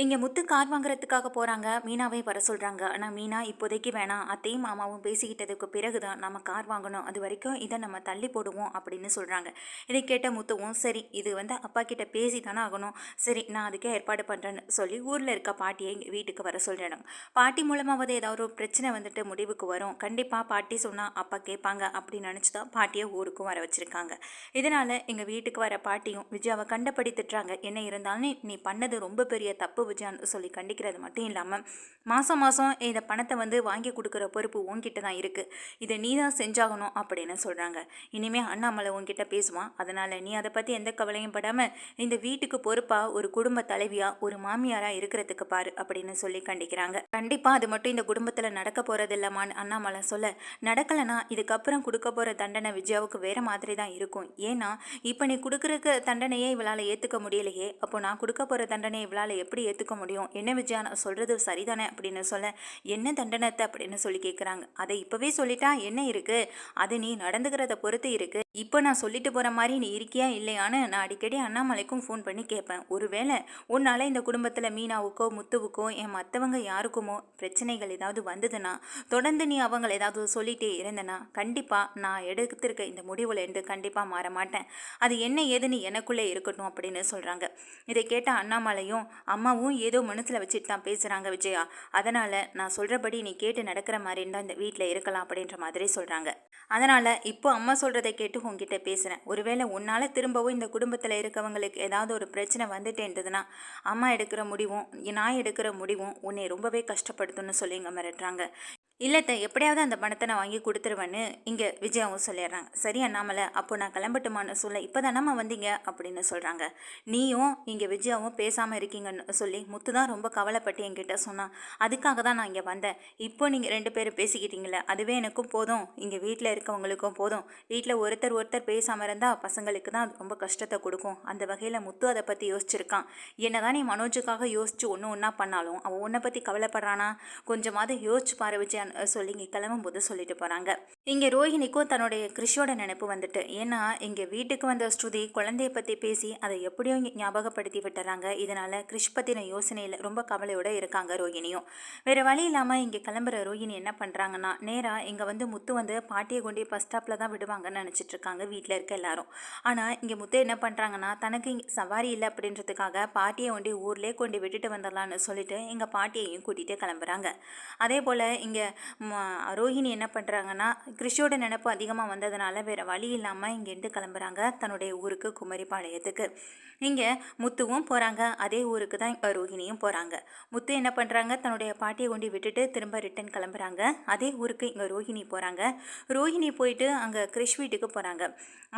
இங்க முத்து கார் வாங்குறதுக்காக போறாங்க. மீனாவை வர சொல்றாங்க. ஆனா மீனா இப்போதைக்கு வேணாம். அத்தையும் மாமாவும் பேசிக்கிட்டதுக்கு பிறகு தான் நம்ம கார் வாங்கணும். அதுவரைக்கும் இத நம்ம தள்ளி போடுவோம் அப்படின்னு சொல்றாங்க. இதை கேட்ட முத்துவும் சரி இது அப்பா கிட்ட பேசி தானே ஆகணும். சரி நான் அதுக்கே ஏற்பாடு பண்றேன்னு சொல்லி ஊர்ல இருக்க பாட்டியை இங்க வீட்டுக்கு வர சொல்றாங்க. பாட்டி மூலமாவது ஏதாவது ஒரு பிரச்சனை முடிவுக்கு வரும். கண்டிப்பா பாட்டி சொன்னா அப்பா கேட்பாங்க அப்படின்னு நினைச்சு தான் பாட்டியை ஊருக்கும் வர வச்சிருக்காங்க. இதனால எங்க வீட்டுக்கு வர பாட்டியும் விஜயாவை கண்டபடி திட்டுறாங்க. என்ன இருந்தாலும் நீ பண்ணது ரொம்ப பெரிய தப்பு விஜயான்னு சொல்லி கண்டிக்கிறது மட்டும் இல்லாமல் மாதம் மாதம் இந்த பணத்தை வாங்கி கொடுக்குற பொறுப்பு உன்கிட்ட தான் இருக்குது, இதை நீ தான் செஞ்சாகணும் அப்படின்னு சொல்கிறாங்க. இனிமேல் அண்ணாமலை உன்கிட்ட பேசுவான், அதனால் நீ அதை பற்றி எந்த கவலையும் படாமல் இந்த வீட்டுக்கு பொறுப்பாக ஒரு குடும்ப தலைவியாக ஒரு மாமியாராக இருக்கிறதுக்கு பாரு அப்படின்னு சொல்லி கண்டிக்கிறாங்க. கண்டிப்பாக அது மட்டும் இந்த குடும்பத்தில் நடக்க போகிறது இல்லைமான்னு அண்ணாமலை சொல்ல, நடக்கலைன்னா இதுக்கப்புறம் கொடுக்க போகிற தண்டனை விஜயாவுக்கு வேறு மாதிரி தான் இருக்கும். ஏன்னா இப்போ நீ கொடுக்குறக்கு தண்டனையே இவளால் ஏற்றுக்க முடியலையே, அப்போ நான் கொடுக்க போகிற தண்டனை இவளால் எப்படி ஏற்றுக்க முடியும்? என்ன விஜயா நான் சொல்கிறது சரிதானே அப்படின்னு சொல்ல, என்ன தண்டனத்தை அப்படின்னு சொல்லி கேட்குறாங்க. அதை இப்போவே சொல்லிட்டா என்ன இருக்குது, அது நீ நடந்துக்கிறத பொறுத்து இருக்குது. இப்போ நான் சொல்லிட்டு போகிற மாதிரி நீ இருக்கியா இல்லையான்னு நான் அடிக்கடி அண்ணாமலைக்கும் ஃபோன் பண்ணி கேட்பேன். ஒருவேளை உன்னால் இந்த குடும்பத்தில் மீனாவுக்கோ முத்துவுக்கோ என் மற்றவங்க யாருக்குமோ பிரச்சனைகள் ஏதாவது வந்ததுன்னா தொடர்ந்து நீ அவங்களை ஏதாவது சொல்லிட்டே இருந்தனா கண்டிப்பாக நான் எடுத்திருக்க இந்த முடிவில் இருந்து கண்டிப்பாக மாற மாட்டேன். அது என்ன ஏதுன்னு எனக்குள்ளே இருக்கட்டும் அப்படின்னு சொல்கிறாங்க. இதை கேட்ட அண்ணாமலையும் அம்மாவும் ஏதோ மனசில் வச்சுட்டு தான் பேசுகிறாங்க விஜயா, அதனால் நான் சொல்கிறபடி நீ கேட்டு நடக்கிற மாதிரி இருந்தால் இந்த வீட்டில் இருக்கலாம் அப்படின்ற மாதிரி சொல்கிறாங்க. அதனால் இப்போ அம்மா சொல்கிறத கேட்டு உங்ககிட்ட பேசுகிறேன். ஒருவேளை உன்னால் திரும்பவும் இந்த குடும்பத்தில் இருக்கவங்களுக்கு ஏதாவது ஒரு பிரச்சனை வந்துட்டேன்றதுன்னா அம்மா எடுக்கிற முடிவும் நான் எடுக்கிற முடிவும் உன்னை ரொம்பவே கஷ்டப்படுத்தும்னு சொல்லி இங்கே மிரட்டுறாங்க. இல்லத்த எப்படியாவது அந்த பணத்தை நான் வாங்கி கொடுத்துருவேன்னு இங்கே விஜயாவும் சொல்லிடுறாங்க. சரி அண்ணாமலை அப்போ நான் கிளம்பட்டுமான்னு சொல்ல, இப்போ தானம்மா வந்தீங்க அப்படின்னு சொல்கிறாங்க. நீயும் இங்கே விஜயாவும் பேசாமல் இருக்கீங்கன்னு சொல்லி முத்து தான் ரொம்ப கவலைப்பட்டு என்கிட்ட சொன்னான், அதுக்காக தான் நான் இங்கே வந்தேன். இப்போ நீங்கள் ரெண்டு பேரும் பேசிக்கிட்டீங்களே அதுவே எனக்கும் போதும், இங்கே வீட்டில் இருக்கவங்களுக்கும் போதும். வீட்டில் ஒருத்தர் ஒருத்தர் பேசாமல் இருந்தால் பசங்களுக்கு தான் அது ரொம்ப கஷ்டத்தை கொடுக்கும். அந்த வகையில் முத்து அதை பற்றி யோசிச்சிருக்கான். என்ன தான் நீ மனோஜுக்காக யோசிச்சு ஒன்று ஒன்றா பண்ணாலும் அவன் உன்னை பற்றி கவலைப்படுறானா, கொஞ்சமாவது யோசிச்சு பாரு விஜயா சொல்லி இங்கே கிளம்பும்போது சொல்லிட்டு போகிறாங்க. இங்கே ரோஹிணிக்கும் தன்னுடைய கிறிஷோட நினைப்பு வந்துட்டு, ஏன்னா இங்கே வீட்டுக்கு வந்த ஸ்ருதி குழந்தைய பற்றி பேசி அதை எப்படியோ இங்கே ஞாபகப்படுத்தி விட்டுறாங்க. இதனால் கிறிஷ் பற்றின யோசனையில் ரொம்ப கவலையோடு இருக்காங்க ரோஹிணியும். வேறு வழி இல்லாமல் இங்கே கிளம்புற ரோஹிணி என்ன பண்ணுறாங்கன்னா நேராக இங்கே முத்து பாட்டியை கொண்டு பஸ் ஸ்டாப்பில் தான் விடுவாங்கன்னு நினச்சிட்டு இருக்காங்க வீட்டில் இருக்க எல்லாரும். ஆனால் இங்கே முத்து என்ன பண்ணுறாங்கன்னா தனக்கு இங்கே சவாரி இல்லை அப்படின்றதுக்காக பாட்டியை ஊர்லேயே கொண்டு விட்டுட்டு வந்துடலான்னு சொல்லிட்டு எங்கள் பாட்டியையும் கூட்டிகிட்டு கிளம்புறாங்க. அதே போல் இங்கே ரோஹிணி என்ன பண்ணுறாங்கன்னா கிறிஷோட நினப்பு அதிகமாக வந்ததுனால வேறு வழி இல்லாமல் இங்கேருந்து கிளம்புறாங்க தன்னுடைய ஊருக்கு குமரிப்பாளையத்துக்கு. இங்கே முத்துவும் போகிறாங்க, அதே ஊருக்கு தான் ரோஹிணியும் போகிறாங்க. முத்து என்ன பண்ணுறாங்க தன்னுடைய பாட்டியை கொண்டு விட்டுட்டு திரும்ப ரிட்டன் கிளம்புறாங்க. அதே ஊருக்கு இங்கே ரோஹிணி போகிறாங்க. ரோஹிணி போயிட்டு அங்கே கிறிஷ் வீட்டுக்கு போகிறாங்க.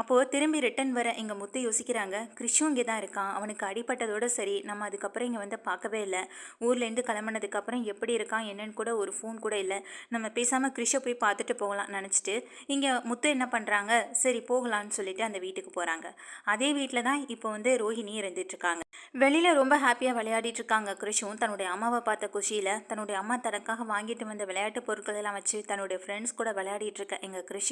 அப்போது திரும்பி ரிட்டன் வர இங்கே முத்து யோசிக்கிறாங்க, கிறிஷும் இங்கே தான் இருக்கான், அவனுக்கு அடிப்பட்டதோடு சரி, நம்ம அதுக்கப்புறம் இங்கே பார்க்கவே இல்லை. ஊர்லேருந்து கிளம்புனதுக்கப்புறம் எப்படி இருக்கான் என்னன்னு கூட ஒரு ஃபோன் கூட இல்லை. நம்ம பேசாமல் கிறிஷை போய் பார்த்துட்டு போகலாம் நினச்சிட்டு இங்கே முத்து என்ன பண்ணுறாங்க, சரி போகலான்னு சொல்லிட்டு அந்த வீட்டுக்கு போகிறாங்க. அதே வீட்டில் தான் இப்போ ரோஹிணி இருந்துட்டுருக்காங்க. வெளியில் ரொம்ப ஹாப்பியாக விளையாடிட்டு இருக்காங்க. கிறிஷும் தன்னுடைய அம்மாவை பார்த்த குஷியில் தன்னுடைய அம்மா தனக்காக வாங்கிட்டு வந்த விளையாட்டு பொருட்கள் எல்லாம் வச்சு தன்னுடைய ஃப்ரெண்ட்ஸ் கூட விளையாடிட்டு இருக்க எங்கள் கிறிஷ்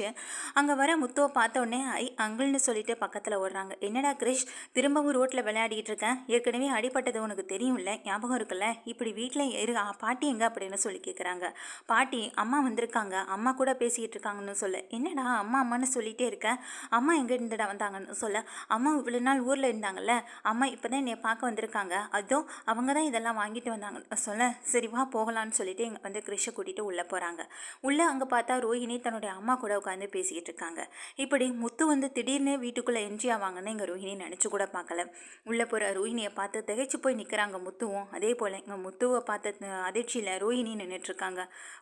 அங்கே வர முத்துவை பார்த்த உடனே அங்கிள்னு சொல்லிட்டு பக்கத்தில் ஓடுறாங்க. என்னடா கிறிஷ் திரும்பவும் ரோட்டில் விளையாடிட்டு இருக்கேன், ஏற்கனவே அடிப்பட்டது உனக்கு தெரியும்ல, ஞாபகம் இருக்குல்ல, இப்படி வீட்டில் பாட்டி எங்க அப்படின்னு சொல்லி கேட்குறாங்க. பாட்டி அம்மா வந்திருக்காங்க, அம்மா கூட பேசிக்கிட்டு இருக்காங்கன்னு சொல்ல, என்னடா அம்மா அம்மான்னு சொல்லிகிட்டே இருக்கேன், அம்மா எங்கே இருந்துடா வந்தாங்கன்னு சொல்ல, அம்மா இவ்வளோ நாள் ஊரில் இருந்தாங்கல்ல, அம்மா இப்போ தான் என்னை பார்க்க வந்திருக்காங்க, அதோ அவங்க தான் இதெல்லாம் வாங்கிட்டு வந்தாங்கன்னு சொல்ல, சரி வா போகலான்னு சொல்லிட்டு இங்கே கிறிஷை கூட்டிகிட்டு உள்ளே போகிறாங்க. உள்ளே அங்கே பார்த்தா ரோஹிணி தன்னுடைய அம்மா கூட உட்காந்து பேசிக்கிட்டு இருக்காங்க. இப்படி முத்து திடீர்னு வீட்டுக்குள்ளே என்ட்ரி ஆவாங்கன்னு இங்கே ரோஹிணி நினச்சி கூட பார்க்கல. உள்ளே போகிற ரோஹிணியை பார்த்து திகைச்சு போய் நிற்கிறாங்க முத்துவும். அதே போல் இங்கே முத்துவை பார்த்த அதிர்ச்சியில் ரோஹிணி நின்றுட்டுருக்காங்க.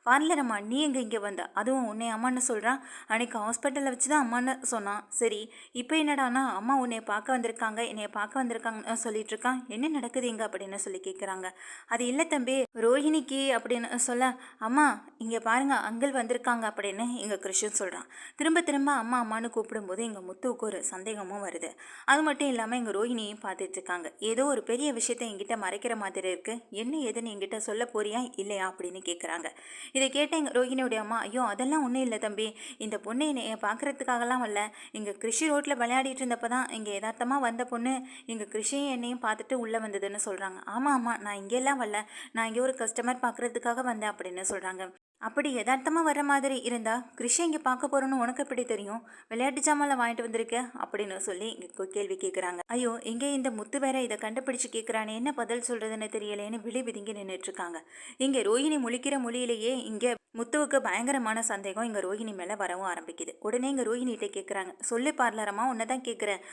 வரலரம்மா நீ இங்கே வந்த, அதுவும் உன்னை அம்மான்னு சொல்கிறான், அன்றைக்கி ஹாஸ்பிட்டலில் வச்சு தான் அம்மான்னு சொன்னான், சரி இப்போ என்னடானா அம்மா உன்னை பார்க்க வந்திருக்காங்க என்னை பார்க்க வந்திருக்காங்கன்னு சொல்லிட்டு இருக்கான், என்ன நடக்குது இங்கே அப்படின்னு சொல்லி கேட்குறாங்க. அது இல்லை தம்பி ரோஹிணிக்கு அப்படின்னு சொல்ல, அம்மா இங்கே பாருங்கள் அங்கிள் வந்திருக்காங்க அப்படின்னு இங்கே கிருஷ்ணன் சொல்கிறான். திரும்ப திரும்ப அம்மா அம்மானு கூப்பிடும்போது எங்கள் முத்துவுக்கு ஒரு சந்தேகமும் வருது. அது மட்டும் இல்லாமல் எங்கள் ரோஹிணியும் பார்த்துட்டு இருக்காங்க. ஏதோ ஒரு பெரிய விஷயத்தை என்கிட்ட மறைக்கிற மாதிரி இருக்குது, என்ன ஏதுன்னு என்கிட்ட சொல்ல போறியா இல்லையா அப்படின்னு கேட்குறாங்க. இதை கேட்ட எங்கள் ரோஹிணியோடைய அம்மா, ஐயோ அதெல்லாம் ஒன்றும் இல்லை தம்பி, இந்த பொண்ணை என்னை பார்க்குறதுக்காகலாம் வரல, இங்கே கிருஷி ரோட்டில் விளையாடிட்டு இருந்தப்போ தான் இங்கே யதார்த்தமாக வந்த பொண்ணு எங்கள் கிருஷியும் என்னையும் பார்த்துட்டு உள்ளே வந்ததுன்னு சொல்கிறாங்க. ஆமாம் ஆமாம், நான் இங்கெல்லாம் வரல, நான் இங்கே ஒரு கஸ்டமர் பார்க்குறதுக்காக வந்தேன் அப்படின்னு சொல்கிறாங்க. அப்படி யதார்த்தமாக வர மாதிரி இருந்தா கிருஷி இங்கே பார்க்க போகிறோன்னு உனக்கு எப்படி தெரியும்? விளையாட்டு ஜாமான்ல வாங்கிட்டு வந்திருக்க அப்படின்னு சொல்லி இங்கே கேள்வி கேட்குறாங்க. ஐயோ, இங்கே இந்த முத்து வேற இதை கண்டுபிடிச்சு கேட்குறானே, என்ன பதில் சொல்கிறதுன்னு தெரியலேன்னு விழி விதுங்கி நின்றுட்டு இருக்காங்க. இங்கே ரோஹிணி முழிக்கிற மொழியிலேயே இங்கே முத்துவுக்கு பயங்கரமான சந்தேகம் இங்கே ரோஹிணி மேலே வரவும் ஆரம்பிக்குது. உடனே இங்கே ரோஹிணிகிட்ட கேட்குறாங்க, சொல்லி பார்லரம்மா, உன்னை தான் கேட்குறேன்.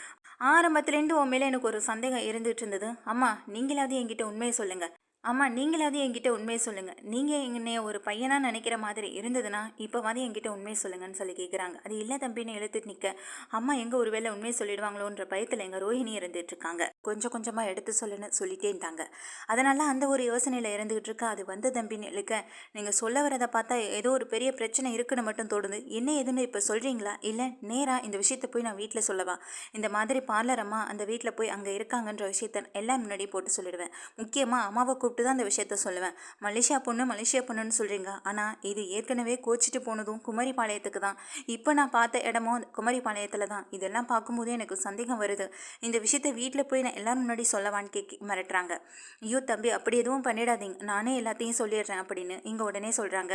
ஆரம்பத்துலேருந்து உன் மேலே எனக்கு ஒரு சந்தேகம் இருந்துட்டு இருந்தது. அம்மா நீங்களாவது என்கிட்ட உண்மையை சொல்லுங்கள். அம்மா நீங்களாவது என்கிட்ட உண்மையை சொல்லுங்கள். நீங்கள் என்னைய ஒரு பையனாக நினைக்கிற மாதிரி இருந்ததுன்னா இப்போவாது என்கிட்ட உண்மையை சொல்லுங்கன்னு சொல்லி கேட்குறாங்க. அது இல்லை தம்பின்னு இழுத்துட்டு நிற்க, அம்மா எங்கே ஒரு வேளை உண்மையை சொல்லிடுவாங்களோன்ற பயத்தில் எங்கள் ரோஹிணி இருந்துட்டு இருக்காங்க. கொஞ்சம் கொஞ்சமாக எடுத்து சொல்லுன்னு சொல்லிட்டேன்ட்டாங்க. அதனால் அந்த ஒரு யோசனையில் இருந்துகிட்டு இருக்கா. அது வந்து தம்பின்னு இழுக்க, நீங்கள் சொல்ல வரதை பார்த்தா ஏதோ ஒரு பெரிய பிரச்சனை இருக்குன்னு மட்டும் தோணுது. என்ன எதுன்னு இப்போ சொல்கிறீங்களா, இல்லை நேராக இந்த விஷயத்தை போய் நான் வீட்டில் சொல்லவா? இந்த மாதிரி பார்லர் அம்மா அந்த வீட்டில் போய் அங்கே இருக்காங்கன்ற விஷயத்த எல்லாம் முன்னாடி போட்டு சொல்லிடுவேன். முக்கியமாக அம்மாவை கூப்பிட்டு தான் அந்த விஷயத்த சொல்லுவேன். மலேசியா பொண்ணுன்னு சொல்கிறீங்க, ஆனால் இது ஏற்கனவே கோச்சிட்டு போனதும் குமரிப்பாளையத்துக்கு தான். இப்போ நான் பார்த்த இடமும் குமரிப்பாளையத்தில் தான். இதெல்லாம் பார்க்கும்போது எனக்கு சந்தேகம் வருது. இந்த விஷயத்த வீட்டில் போய் நான் எல்லாரும் முன்னாடி சொல்லவான்னு மிரட்டுறாங்க. ஐயோ தம்பி, அப்படி எதுவும் பண்ணிடாதீங்க, நானே எல்லாத்தையும் சொல்லிடுறேன் அப்படின்னு இங்கே உடனே சொல்கிறாங்க.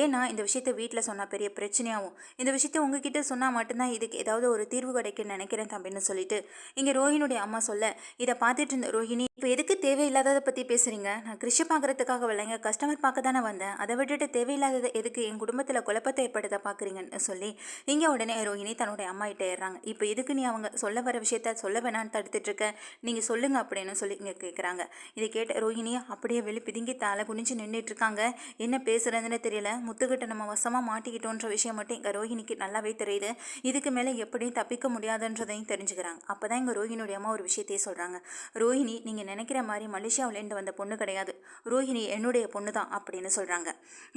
ஏன்னா இந்த விஷயத்த வீட்டில் சொன்னால் பெரிய பிரச்சனையாகும். இந்த விஷயத்த உங்ககிட்ட சொன்னால் மட்டும்தான் இதுக்கு ஏதாவது ஒரு தீர்வு கிடைக்குன்னு நினைக்கிறேன் தம்பின்னு சொல்லிட்டு இங்கே ரோஹினுடைய அம்மா சொல்ல, இதை பார்த்துட்டு இருந்த ரோஹிணி, இப்போ எதுக்கு தேவையில்லாததை பற்றி பேசுகிறீங்க? நான் கிருஷி பார்க்குறதுக்காக வரலைங்க, கஸ்டமர் பார்க்க தானே வந்தேன். அதை விட்டுட்டு தேவையில்லாததை எதுக்கு என் குடும்பத்தில் குழப்பத்தை ஏற்படுத்த பார்க்குறீங்கன்னு சொல்லி இங்கே உடனே ரோஹிணி தன்னுடைய அம்மா கிட்ட ஏறுறாங்க. இப்போ எதுக்கு நீ அவங்க சொல்ல வர விஷயத்த சொல்ல வேணான்னு தடுத்துட்டு இருக்க, நீங்கள் சொல்லுங்க அப்படின்னு சொல்லி இங்கே கேட்குறாங்க. இதை கேட்ட ரோஹிணி அப்படியே வெளி பிதுங்கி தலை குனிஞ்சு நின்றுட்டு இருக்காங்க. என்ன பேசுறதுன்னு தெரியல. முத்துக்கிட்ட நம்ம வசமாக மாட்டிக்கிட்டோன்ற விஷயம் மட்டும் இங்கே ரோஹிணிக்கு நல்லாவே தெரியுது. இதுக்கு மேலே எப்படியும் தப்பிக்க முடியாதுன்றதையும் தெரிஞ்சுக்கிறாங்க. அப்போ தான் இங்கே ரோஹிணியுடைய அம்மா ஒரு விஷயத்தையே சொல்கிறாங்க. ரோஹிணி, நீங்கள் நினைக்கிற மாதிரி மலேசியாவிலேருந்து வந்த பொண்ணு கிடையாது, ரோஹிணி என்னுடைய பொண்ணு தான் அப்படின்னு சொல்கிறாங்க.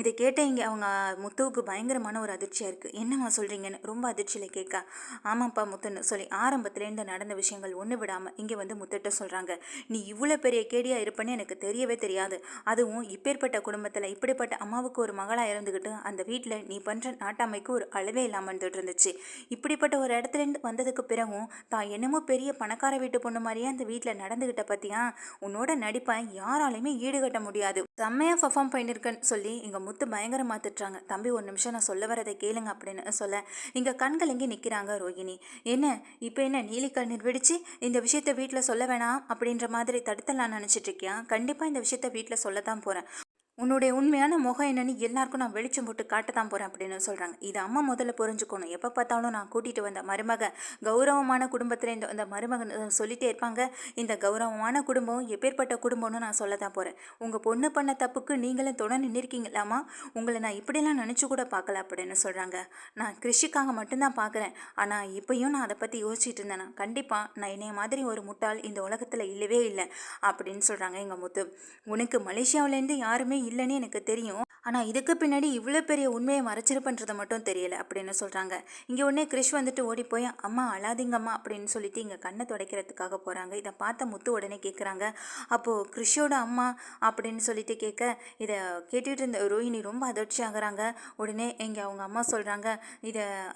இதை கேட்ட இங்கே அவங்க முத்துவுக்கு பயங்கரமான ஒரு அதிர்ச்சியாக இருக்குது. என்னம்மா சொல்கிறீங்கன்னு ரொம்ப அதிர்ச்சியில் கேட்க, ஆமாப்பா முத்துன்னு சொல்லி ஆரம்பத்துலேருந்து நடந்த விஷயங்கள் ஒன்று விடாமல் இங்கே வந்து முத்துட்ட சொல்கிறாங்க. நீ இவ்வளோ பெரிய கேடியாக இருப்பேன்னு எனக்கு தெரியவே தெரியாது. அதுவும் இப்பேற்பட்ட குடும்பத்தில் இப்படிப்பட்ட அம்மாவுக்கு ஒரு மகளாக இருந்துக்கிட்டு அந்த வீட்டில் நீ பண்ணுற நாட்டாமைக்கு ஒரு அளவே இல்லாமல் இருந்துட்டு இருந்துச்சு. இப்படிப்பட்ட ஒரு இடத்துலேருந்து வந்ததுக்கு பிறகும் தான் என்னமோ பெரிய பணக்கார வீட்டு பொண்ணு மாதிரியே அந்த வீட்டில் நடந்துக்கிட்ட பற்றியா, உன்னோட நடிப்பை யாராலையுமே ஈடுகட்ட முடியாது, செம்மையாக பர்ஃபார்ம் பண்ணியிருக்கேன்னு சொல்லி இங்கே முத்து பயங்கரமாக திட்டுறாங்க. தம்பி ஒரு நிமிஷம் நான் சொல்ல வரதை கேளுங்க அப்படின்னு சொல்ல இங்கே கண்கள் எங்கே நிற்கிறாங்க ரோஹிணி. என்ன இப்போ என்ன நீலி கண்ணீர் வெடிச்சு இந்த விஷயத்த வீட்டில் சொல்ல வேணாம் அப்படின்ற மாதிரி தடுத்தலாம் நினச்சிட்டு இருக்கியா? கண்டிப்பாக இந்த விஷயத்த வீட்டில் சொல்ல தான் போகிறேன். உன்னுடைய உண்மையான முகம் என்னன்னு எல்லாருக்கும் நான் வெளிச்சம் போட்டு காட்டத்தான் போகிறேன் அப்படின்னு சொல்கிறாங்க. இது அம்மா முதல்ல புரிஞ்சுக்கணும். எப்போ பார்த்தாலும் நான் கூட்டிகிட்டு வந்த மருமக கௌரவமான குடும்பத்தில் இந்த மருமகன் சொல்லிகிட்டே இருப்பாங்க. இந்த கௌரவமான குடும்பம் எப்பேற்பட்ட குடும்பம்னு நான் சொல்ல தான் போகிறேன். உங்கள் பொண்ணு பண்ண தப்புக்கு நீங்களும் தொடர்ந்து நின்றுருக்கீங்களாமா, உங்களை நான் இப்படிலாம் நினச்சி கூட பார்க்கல அப்படின்னு சொல்கிறாங்க. நான் கிருஷிக்காக மட்டும்தான் பார்க்குறேன், ஆனால் இப்போயும் நான் அதை பற்றி யோசிச்சுட்டு இருந்தேன்னா கண்டிப்பாக நான் என்னைய மாதிரி ஒரு முட்டாள் இந்த உலகத்தில் இல்லவே இல்லை அப்படின்னு சொல்கிறாங்க எங்கள் முத்து. உனக்கு மலேசியாவிலேருந்து யாருமே இல்லைன்னு எனக்கு தெரியும், ஆனால் இதுக்கு பின்னாடி இவ்வளோ பெரிய உண்மையை மறைச்சிருப்பன்றதை மட்டும் தெரியலை அப்படின்னு சொல்கிறாங்க. இங்கே உடனே கிருஷ் வந்துட்டு ஓடி போய் அம்மா அழாதீங்கம்மா அப்படின்னு சொல்லிட்டு இங்கே கண்ணை துடைக்கிறதுக்காக போகிறாங்க. இதை பார்த்த முத்து உடனே கேட்குறாங்க, அப்போது கிருஷோட அம்மா அப்படின்னு சொல்லிட்டு கேட்க இதை கேட்டுகிட்டு இருந்த ரோஹிணி ரொம்ப அதிர்ச்சி ஆகுறாங்க. உடனே இங்கே அவங்க அம்மா சொல்கிறாங்க,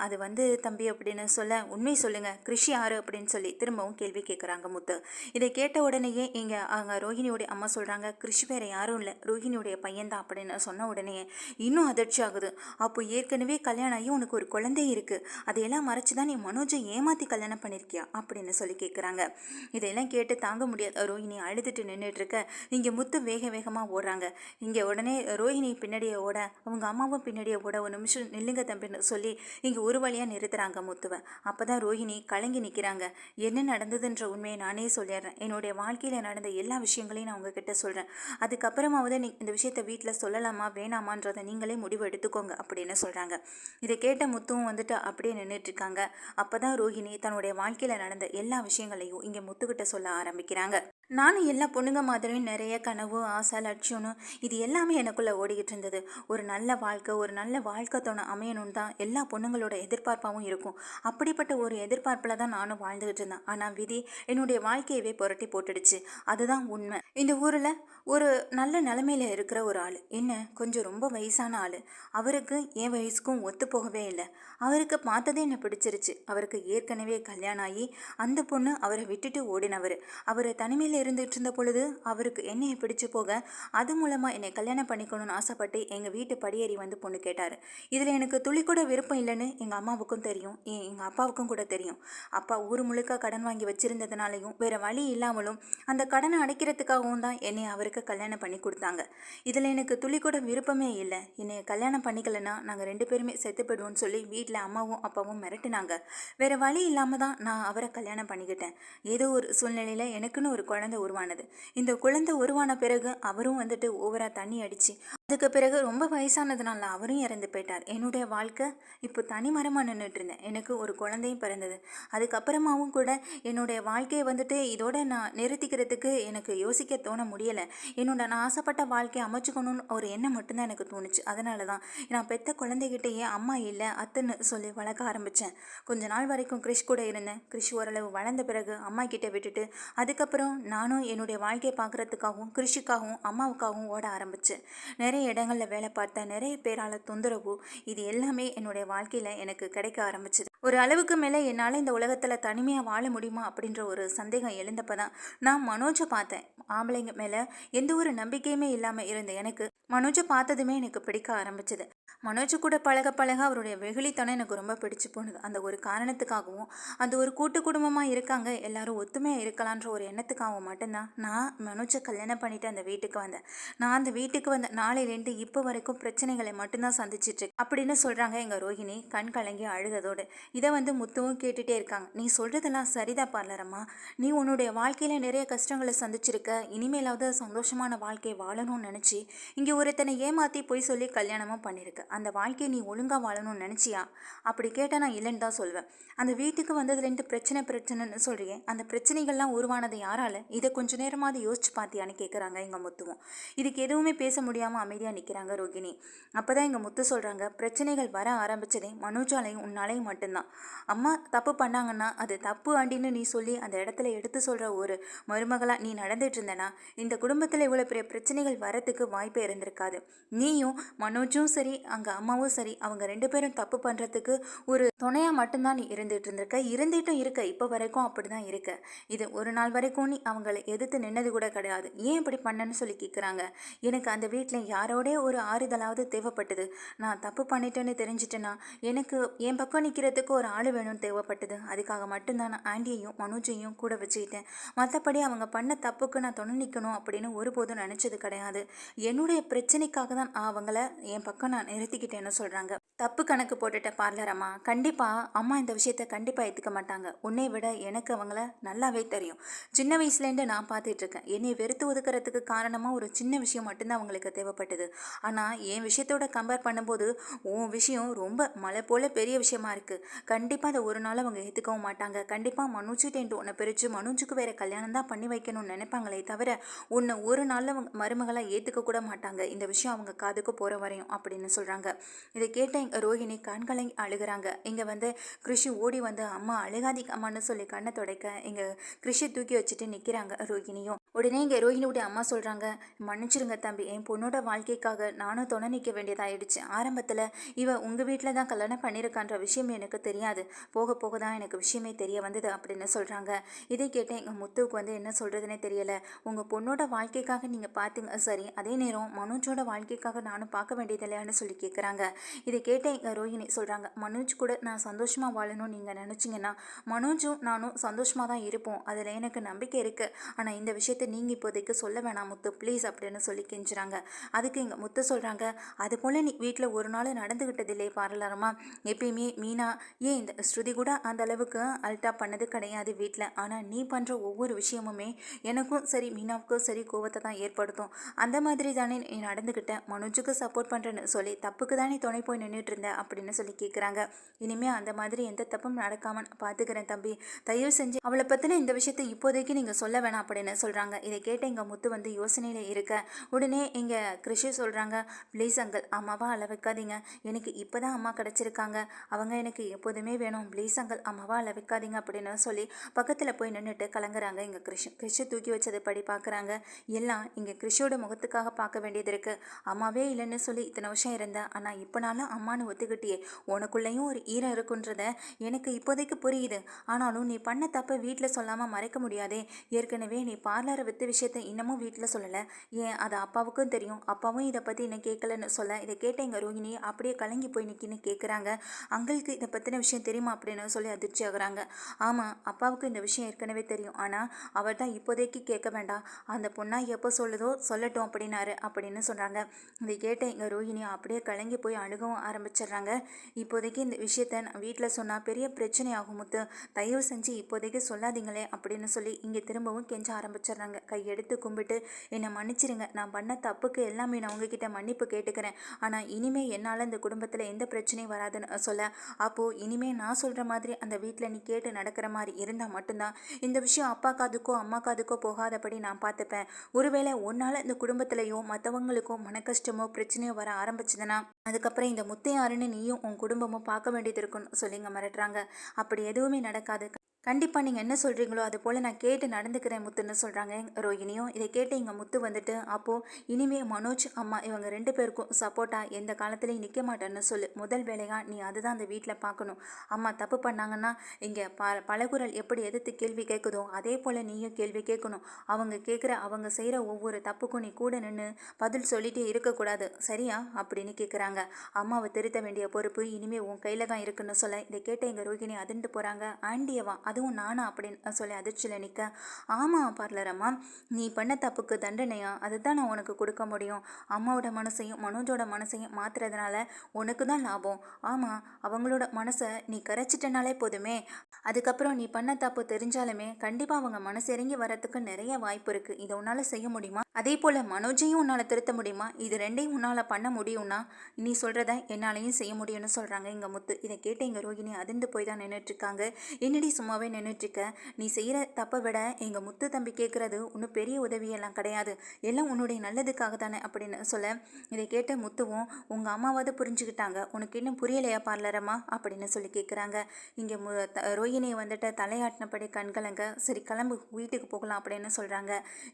அது வந்து தம்பி அப்படின்னு சொல்ல, உண்மை சொல்லுங்கள் கிருஷி யாரு அப்படின்னு சொல்லி திரும்பவும் கேள்வி கேட்குறாங்க முத்து. இதை கேட்ட உடனேயே இங்கே அவங்க ரோஹிணியோடைய அம்மா சொல்கிறாங்க, கிருஷி வேறு யாரும் இல்லை, ரோஹிணியோடைய பையன்தான் அப்படின்னு சொன்ன உடனே இன்னும் அதிர்ச்சி ஆகுது. அப்போ ஏற்கனவே கல்யாணம் ஆகி உனக்கு ஒரு குழந்தை இருக்குது, அதையெல்லாம் மறைச்சு தான் நீ மனோஜை ஏமாற்றி கல்யாணம் பண்ணியிருக்கியா அப்படின்னு சொல்லி கேட்குறாங்க. இதையெல்லாம் கேட்டு தாங்க முடியாத ரோஹிணி அழுதுட்டு நின்றுட்டு இருக்க இங்கே முத்து வேகமாக ஓடுறாங்க. இங்கே உடனே ரோஹிணி பின்னாடியே ஓட அவங்க அம்மாவும் பின்னாடியே ஓட, ஒரு நிமிஷம் நில்லுங்க தம்பின்னு சொல்லி இங்கே ஒரு வழியாக நிறுத்துறாங்க முத்துவை. அப்போ தான் ரோஹிணி கலங்கி நிற்கிறாங்க. என்ன நடந்ததுன்ற உண்மையை நானே சொல்லிடுறேன், என்னுடைய வாழ்க்கையில் நடந்த எல்லா விஷயங்களையும் நான் உங்ககிட்ட சொல்கிறேன், அதுக்கப்புறமாவது நீ இந்த விஷயத்தை வீட்டில் சொல்லலாமா வேணாமான்றதை நீங்களே முடிவு எடுத்துக்கோங்க அப்படின்னு சொல்கிறாங்க. இதை கேட்ட முத்துவும் வந்துட்டு அப்படியே நின்றுட்டுருக்காங்க. அப்போ தான் ரோஹிணி தன்னுடைய வாழ்க்கையில் நடந்த எல்லா விஷயங்களையும் இங்கே முத்துக்கிட்ட சொல்ல ஆரம்பிக்கிறாங்க. நானும் எல்லா பொண்ணுங்க மாதிரியும் நிறைய கனவு ஆசை லட்சியம்னு இது எல்லாமே எனக்குள்ளே ஓடிக்கிட்டு இருந்தது. ஒரு நல்ல வாழ்க்கை துணை அமையணும்னு தான் எல்லா பொண்ணுங்களோட எதிர்பார்ப்பாகவும் இருக்கும். அப்படிப்பட்ட ஒரு எதிர்பார்ப்பில் தான் நானும் வாழ்ந்துக்கிட்டு இருந்தேன். ஆனால் விதி என்னுடைய வாழ்க்கையவே புரட்டி போட்டுடுச்சு, அதுதான் உண்மை. இந்த ஊரில் ஒரு நல்ல நிலைமையில் இருக்கிற ஒரு ஆள், என்ன கொஞ்சம் ரொம்ப வயசான ஆள், அவருக்கு என் வயசுக்கும் ஒத்து போகவே இல்லை. அவருக்கு பார்த்ததே என்னை பிடிச்சிருச்சு. அவருக்கு ஏற்கனவே கல்யாணம் ஆகி அந்த பொண்ணு அவரை விட்டுட்டு ஓடினவர். அவர் தனிமையில் வீட்டில் இருந்துட்டு இருந்த பொழுது அவருக்கு என்னையை பிடிச்சு போக அது மூலமாக என்னை கல்யாணம் பண்ணிக்கணும்னு ஆசைப்பட்டு எங்கள் வீட்டு படியேறி வந்து பொண்ணு கேட்டார். இதில் எனக்கு துளி கூட விருப்பம் இல்லைன்னு எங்கள் அம்மாவுக்கும் தெரியும், எங்கள் அப்பாவுக்கும் கூட தெரியும். அப்பா ஊர் முழுக்க கடன் வாங்கி வச்சிருந்ததுனாலையும் வேறு வழி இல்லாமலும் அந்த கடனை அடைக்கிறதுக்காகவும் தான் என்னை அவருக்கு கல்யாணம் பண்ணி கொடுத்தாங்க. இதில் எனக்கு துளி கூட விருப்பமே இல்லை. என்னை கல்யாணம் பண்ணிக்கலைன்னா நாங்கள் 2 பேருமே செத்து போயிடுவோம்னு சொல்லி வீட்டில் அம்மாவும் அப்பாவும் மிரட்டினாங்க. வேறு வழி இல்லாமல் தான் நான் அவரை கல்யாணம் பண்ணிக்கிட்டேன். ஏதோ ஒரு சூழ்நிலையில் எனக்குன்னு ஒரு குழந்தை உருவானது. இந்த குழந்தை உருவான பிறகு அவரும் வந்துட்டு ஓவராக தண்ணி அடித்து அதுக்கு பிறகு ரொம்ப வயசானதுனால அவரும் இறந்து போயிட்டார். என்னுடைய வாழ்க்கை இப்போ தனிமரமாக நின்றுட்டு இருந்தேன். எனக்கு ஒரு குழந்தையும் பிறந்தது. அதுக்கப்புறமாவும் கூட என்னுடைய வாழ்க்கையை வந்துட்டு இதோட நான் நிறுத்திக்கிறதுக்கு எனக்கு யோசிக்க தோண முடியலை. நான் ஆசைப்பட்ட வாழ்க்கையை அமைச்சுக்கணும்னு ஒரு எண்ணம் மட்டும்தான் எனக்கு தோணுச்சு. அதனால தான் நான் பெத்த குழந்தைகிட்டேயே அம்மா இல்லை அத்தைன்னு சொல்லி வளர்க்க ஆரம்பித்தேன். கொஞ்ச நாள் வரைக்கும் கிறிஷ் கூட இருந்தேன். கிறிஷ் ஓரளவு வளர்ந்த பிறகு அம்மா கிட்டே விட்டுட்டு அதுக்கப்புறம் நானும் என்னுடைய வாழ்க்கையை பார்க்குறதுக்காகவும் கிறிஷுக்காகவும் அம்மாவுக்காகவும் ஓட ஆரம்பித்தேன். நிறைய இடங்களில் வேலை பார்த்தேன். நிறைய பேரால் தொந்தரவு, இது எல்லாமே என்னுடைய வாழ்க்கையில் எனக்கு கிடைக்க ஆரம்பிச்சது. ஒரு அளவுக்கு மேலே என்னால் இந்த உலகத்தில் தனிமையாக வாழ முடியுமா அப்படின்ற ஒரு சந்தேகம் எழுந்தப்போ தான் நான் மனோஜை பார்த்தேன். ஆம்பளைங்க மேலே எந்த ஒரு நம்பிக்கையுமே இல்லாமல் இருந்த எனக்கு மனோஜை பார்த்ததுமே எனக்கு பிடிக்க ஆரம்பிச்சது. மனோஜ் கூட பழக பழக அவருடைய வெகுளித்தனம் எனக்கு ரொம்ப பிடிச்சு போனது. அந்த ஒரு காரணத்துக்காகவும் அந்த ஒரு கூட்டு குடும்பமாக இருக்காங்க, எல்லாரும் ஒத்துமையாக இருக்கலான்ற ஒரு எண்ணத்துக்காகவும் மட்டும்தான் நான் மனோஜை கல்யாணம் பண்ணிட்டு அந்த வீட்டுக்கு வந்தேன். நான் அந்த வீட்டுக்கு வந்த நாளையிலேருந்து இப்போ வரைக்கும் பிரச்சனைகளை மட்டும்தான் சந்திச்சிட்டு அப்படின்னு சொல்கிறாங்க எங்கள் ரோஹிணி கண் கலங்கி அழுததோடு. இதை முத்துவும் கேட்டுகிட்டே இருக்காங்க. நீ சொல்கிறதெல்லாம் சரிதான் பார்லரம்மா. நீ உன்னுடைய வாழ்க்கையில் நிறைய கஷ்டங்களை சந்திச்சிருக்க. இனிமேலாவது சந்தோஷமான வாழ்க்கையை வாழணும்னு நினச்சி இங்கே ஒருத்தனை ஏமாற்றி போய் சொல்லி கல்யாணமும் பண்ணியிருக்க. அந்த வாழ்க்கையை நீ ஒழுங்காக வாழணும்னு நினச்சியா? அப்படி கேட்டால் நான் இல்லைன்னு தான் சொல்வேன். அந்த வீட்டுக்கு வந்ததுலேருந்து பிரச்சனைன்னு சொல்கிறேன். அந்த பிரச்சனைகள்லாம் உருவானது யாரால? இதை கொஞ்சம் நேரமாவது யோசிச்சு பார்த்தியான்னு கேட்குறாங்க எங்கள் முத்துவும். இதுக்கு எதுவுமே பேச முடியாமல் அமைதியாக நிற்கிறாங்க ரோகிணி. அப்போ தான் எங்கள் முத்து சொல்கிறாங்க, பிரச்சனைகள் வர ஆரம்பித்ததே மனோஜாலையும் உன்னாலையும் மட்டும்தான். அம்மா தப்பு பண்ணாங்கன்னா அது தப்பு ஆண்டின்னு நீ சொல்லி அந்த இடத்துல எடுத்து சொல்கிற ஒரு மருமகளாக நீ நடந்துட்டு இருந்தனா இந்த குடும்பத்தில் இவ்வளோ பெரிய பிரச்சனைகள் வரத்துக்கு வாய்ப்பே இருந்திருக்காது. நீயும் மனோஜும் சரி அங்கே அம்மாவும் சரி அவங்க 2 பேரும் தப்பு பண்ணுறதுக்கு ஒரு துணையாக மட்டும்தான் நீ இருந்துகிட்டு இருந்துட்டும் இருக்க. இப்போ வரைக்கும் அப்படி தான் இருக்க. இது ஒரு நாள் வரைக்கும் நீ அவங்களை எதிர்த்து நின்னது கூட கிடையாது. ஏன் இப்படி பண்ணன்னு சொல்லி கேட்குறாங்க. எனக்கு அந்த வீட்டில் யாரோட ஒரு ஆறுதலாவது தேவைப்பட்டது. நான் தப்பு பண்ணிட்டேன்னு தெரிஞ்சிட்டேன்னா எனக்கு என் பக்கம் நிற்கிறதுக்கு ஒரு ஆள் வேணும்னு தேவைப்பட்டது. அதுக்காக மட்டும்தான் நான் ஆண்டியையும் மனோஜையும் கூட வச்சுக்கிட்டேன். மற்றபடி அவங்க பண்ண தப்புக்கு நான் துணை நிற்கணும் அப்படின்னு ஒருபோதும் நினச்சது கிடையாது. என்னுடைய பிரச்சனைக்காக தான் அவங்கள என் பக்கம் நான் நிறுத்திக்கிட்டேன்னு சொல்கிறாங்க. தப்பு கணக்கு போட்டுட்ட பார்லரம்மா. கண்டிப்பாக அம்மா இந்த விஷயத்த கண்டிப்பாக ஏற்றுக்க மாட்டாங்க. உன்னை விட எனக்கு அவங்கள நல்லாவே தெரியும். சின்ன வயசுலேருந்து நான் பார்த்துட்ருக்கேன். என்னை வெறுத்து ஒதுக்கிறதுக்கு காரணமாக ஒரு சின்ன விஷயம் மட்டும்தான் அவங்களுக்கு தேவைப்பட்டது. ஆனால் என் விஷயத்தோட கம்பேர் பண்ணும்போது உன் விஷயம் ரொம்ப மலை போல் பெரிய விஷயமா இருக்குது. கண்டிப்பாக அதை ஒரு நாள் அவங்க ஏற்றுக்கவும் மாட்டாங்க. கண்டிப்பாக மனோஜிட்டேன்ட்டு உன்னை பிரித்து மனோஜுக்கு வேறு கல்யாணம் தான் பண்ணி வைக்கணும்னு நினைப்பாங்களே தவிர உன்னை ஒரு நாளில் அவங்க மருமகளாக ஏற்றுக்க கூட மாட்டாங்க. இந்த விஷயம் அவங்க காதுக்கு போகிற வரையும் அப்படின்னு சொல்கிறாங்க. இதை கேட்ட எங்கள் ரோஹிணி கண்களை அழுகிறாங்க. இங்கே கிருஷி ஓடி வந்து அம்மா அழுகாதிக்கு அம்மான்னு சொல்லி கண்ணை துடைக்க இங்கே கிருஷி தூக்கி வச்சுட்டு நிற்கிறாங்க ரோஹிணியும். உடனே இங்கே ரோஹிணியுடைய அம்மா சொல்கிறாங்க, மன்னிச்சிருங்க தம்பி, என் பொண்ணோட வாழ்க்கைக்காக நானும் துணை நிற்க வேண்டியதாகிடுச்சு. ஆரம்பத்தில் இவ உங்கள் வீட்டில் தான் கல்யாணம் பண்ணியிருக்கான்ற விஷயம் எனக்கு தெரியாது. போக போக தான் எனக்கு விஷயமே தெரிய வந்தது அப்படின்னு சொல்கிறாங்க. இதை கேட்ட எங்கள் முத்துவுக்கு என்ன சொல்கிறதுனே தெரியலை. உங்கள் பொண்ணோட வாழ்க்கைக்காக நீங்கள் பார்த்துங்க சரி, அதே நேரம் மனோஜோட வாழ்க்கைக்காக நானும் பார்க்க வேண்டியது இல்லையான்னு சொல்லி கேட்குறாங்க. இதை கேட்ட எங்கள் ரோஹிணி சொல்கிறாங்க, மனோஜ் கூட நான் சந்தோஷமாக வாழணும்னு நீங்கள் நினச்சிங்கன்னா மனோஜும் நானும் சந்தோஷமாக தான் இருப்போம். அதில் எனக்கு நம்பிக்கை இருக்குது. ஆனால் இந்த விஷயத்தை நீங்கள் இப்போதைக்கு சொல்ல வேணாம் முத்து ப்ளீஸ் அப்படின்னு சொல்லி கெஞ்சுறாங்க. அதுக்கு எங்கள் முத்து சொல்கிறாங்க, அது போல் நீ வீட்டில் ஒரு நாள் நடந்துக்கிட்டது இல்லையே பார்லரமா. எப்பயுமே மீனா ஏன் இந்த ஸ்ருதி கூட அந்த அளவுக்கு அல்ட்டா பண்ணது கிடையாது வீட்டில். ஆனால் நீ பண்ணுற ஒவ்வொரு விஷயமுமே எனக்கும் சரி மீனாவுக்கும் சரி கோவத்தை தான் ஏற்படுத்தும். அந்த மாதிரி தானே நீ நடந்துக்கிட்டேன். மனோஜுக்கு சப்போர்ட் பண்ணுறேன்னு சொல்லி தப்புக்கு தானே துணை போய் நின்றுட்டு இருந்தேன் அப்படின்னு சொல்லி கேட்குறாங்க. இனிமேல் அந்த மாதிரி எந்த தப்பும் நடக்காமல் பார்த்துக்கிறேன் தம்பி. தயவு செஞ்சு அவளை பற்றின இந்த விஷயத்தை இப்போதைக்கு நீங்கள் சொல்ல வேணாம் அப்படின்னு சொல்கிறாங்க. இதை கேட்ட எங்கள் முத்து யோசனையில் இருக்க உடனே இங்கே கிருஷி சொல்கிறாங்க, ப்ளீஸ் அங்கிள் அம்மாவா அள வைக்காதீங்க. எனக்கு இப்போ தான் அம்மா கிடச்சிருக்காங்க. அவங்க எனக்கு எப்போதுமே வேணும். ப்ளீஸ் அங்கிள் அம்மாவா அள வைக்காதீங்க அப்படின்னு சொல்லி பக்கத்தில் போய் நின்றுட்டு கலங்குறாங்க. இங்கே கிருஷி தூக்கி வச்சதை படி பார்க்குறாங்க. எல்லாம் இங்கே கிருஷியோட முகத்துக்காக பார்க்க வேண்டியது இருக்குது. அம்மாவே இல்லைன்னு சொல்லி இத்தனை வருஷம் இருந்தேன். ஆனால் இப்போனாலும் அம்மா ஆமான்னு ஒத்துக்கிட்டியே. உனக்குள்ளேயும் ஒரு ஈரம் இருக்குன்றத எனக்கு இப்போதைக்கு புரியுது. ஆனாலும் நீ பண்ண தப்ப வீட்டில் சொல்லாமல் மறைக்க முடியாதே. ஏற்கனவே நீ பார்லரை விற்ற விஷயத்த இன்னமும் வீட்டில் சொல்லலை. ஏன் அது அப்பாவுக்கும் தெரியும். அப்பாவும் இதை பற்றி என்ன கேட்கலன்னு சொல்ல இதை கேட்ட எங்கள் ரோஹிணி அப்படியே கலங்கி போய் நிற்கின்னு கேட்குறாங்க. அங்களுக்கு இதை பற்றின விஷயம் தெரியுமா அப்படின்னு சொல்லி அதிர்ச்சி ஆகுறாங்க. ஆமாம், அப்பாவுக்கு இந்த விஷயம் ஏற்கனவே தெரியும். ஆனால் அவர் தான் இப்போதைக்கு கேட்க வேண்டாம், அந்த பொண்ணா எப்போ சொல்லுதோ சொல்லட்டும் அப்படின்னு சொல்கிறாங்க. இதை கேட்ட எங்கள் ரோஹிணி அப்படியே கலங்கி போய் அழுகவும் ஆரம்பிச்சிடுறாங்க. இப்போதைக்கு இந்த விஷயத்த நான் வீட்டில் சொன்னால் பெரிய பிரச்சனை ஆகும் முத்து, தயவு செஞ்சு இப்போதைக்கு சொல்லாதீங்களே அப்படின்னு சொல்லி இங்கே திரும்பவும் கெஞ்ச ஆரம்பிச்சிடுறாங்க. கையெடுத்து கும்பிட்டு என்னை மன்னிச்சிருங்க, நான் பண்ண தப்புக்கு எல்லாமே நான் உங்ககிட்ட மன்னிப்பு கேட்டுக்கிறேன். ஆனால் இனிமேல் என்னால் இந்த குடும்பத்தில் எந்த பிரச்சனையும் வராதுன்னு சொல்ல, அப்போது இனிமேல் நான் சொல்கிற மாதிரி அந்த வீட்டில் நீ கேட்டு நடக்கிற மாதிரி இருந்தால் மட்டும்தான் இந்த விஷயம் அப்பா காதுக்கோ அம்மா காதுக்கோ போகாதபடி நான் பார்த்துப்பேன். ஒருவேளை உன்னால் இந்த குடும்பத்திலையோ மற்றவங்களுக்கோ மன கஷ்டமோ பிரச்சனையோ வர ஆரம்பிச்சதுன்னா அதுக்கப்புறம் இந்த முத்தை யாருன்னு நீயும் உன் குடும்பமும் பார்க்க வேண்டியது இருக்குன்னு சொல்லிங்க மிரட்டுறாங்க. அப்படி எதுவுமே நடக்காது. கண்டிப்பாக நீங்கள் என்ன சொல்கிறீங்களோ அது போல் நான் கேட்டு நடந்துக்கிறேன் முத்துன்னு சொல்கிறாங்க ரோஹிணியும். இதை கேட்டு எங்கள் முத்து வந்துட்டு, அப்போது இனிமே மனோஜ் அம்மா இவங்க 2 பேருக்கும் சப்போர்ட்டாக எந்த காலத்துலையும் நிற்க மாட்டேன்னு சொல்லு. முதல் வேலையாக நீ அதுதான் அந்த வீட்டில் பார்க்கணும். அம்மா தப்பு பண்ணாங்கன்னா இங்கே பலகுரல் எப்படி எதிர்த்து கேள்வி கேட்குதோ அதே போல் நீயும் கேள்வி கேட்கணும். அவங்க செய்கிற ஒவ்வொரு தப்புக்கும் நீ கூட நின்று பதில் சொல்லிகிட்டே இருக்கக்கூடாது, சரியா அப்படின்னு கேட்குறாங்க. அம்மாவை திருத்த வேண்டிய பொறுப்பு இனிமேல் உன் கையில் தான் இருக்குன்னு சொல்ல இதை கேட்ட எங்கள் ரோஹிணி அதிர்ந்து போகிறாங்க. ஆண்டியவா, அதுவும் நானா அப்படின்னு சொல்லி அதிர்ச்சியில் நிற்க, ஆமாம் பார்லர் அம்மா, நீ பண்ண தப்புக்கு தண்டனையா அதுதான் நான் உனக்கு கொடுக்க முடியும். அம்மாவோட மனசையும் மனோஜோட மனசையும் மாற்றுறதுனால உனக்கு தான் லாபம். ஆமாம், அவங்களோட மனசை நீ கரைச்சிட்டனாலே போதுமே. அதுக்கப்புறம் நீ பண்ண தப்பு தெரிஞ்சாலுமே கண்டிப்பாக அவங்க மனசு இறங்கி வரத்துக்கு நிறைய வாய்ப்பு இருக்குது. இதை உன்னால் செய்ய முடியுமா? அதே போல் மனோஜையும் உன்னால் திருத்த முடியுமா? இது ரெண்டையும் உன்னால் பண்ண முடியும்னா நீ சொல்கிறத என்னாலையும் செய்ய முடியும்னு சொல்கிறாங்க எங்கள் முத்து. இதை கேட்டு எங்கள் ரோகிணி அதிர்ந்து போய் தான் நின்றுட்டுருக்காங்க. என்னடி சும்மாவே நின்றுட்டுருக்க, நீ செய்கிற தப்பை விட எங்கள் முத்து தம்பி கேட்குறது ஒன்றும் பெரிய உதவியெல்லாம் கிடையாது, எல்லாம் உன்னுடைய நல்லதுக்காக தானே அப்படின்னு சொல்ல இதை கேட்ட முத்துவும், உங்கள் அம்மாவாவது புரிஞ்சுக்கிட்டாங்க, உனக்கு இன்னும் புரியலையா பார்லரம்மா அப்படின்னு சொல்லி கேட்குறாங்க. இங்கே ரோஹிணியை வந்துட்டு தலையாட்டினபடி கண்கலங்க, சரி கிளம்பு வீட்டுக்கு போகலாம் அப்படின்னு சொல்கிறாங்க.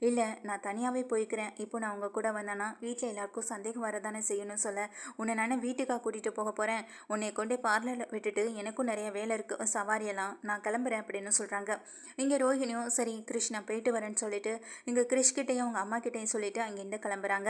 இல்லை, நான் தனியாகவே போய்க்கிறேன், இப்போ நான் உங்கள் கூட வந்தேன்னா வீட்டில் எல்லாருக்கும் சந்தேகம் வரதானே செய்யணும்னு சொல்ல, உன்னை நானே வீட்டுக்காக கூட்டிகிட்டு போக போகிறேன், உன்னை கொண்டே பார்லரில் விட்டுட்டு எனக்கும் நிறைய வேலை இருக்குது, சவாரியெல்லாம், நான் கிளம்புறேன் அப்படின்னு சொல்கிறாங்க. இங்கே ரோஹிணியும் சரி கிருஷ்ணா போயிட்டு வரேன்னு சொல்லிட்டு இங்கே கிருஷ்கிட்டையும் அவங்க அம்மா கிட்டையும் சொல்லிட்டு அங்கேருந்து கிளம்புறாங்க.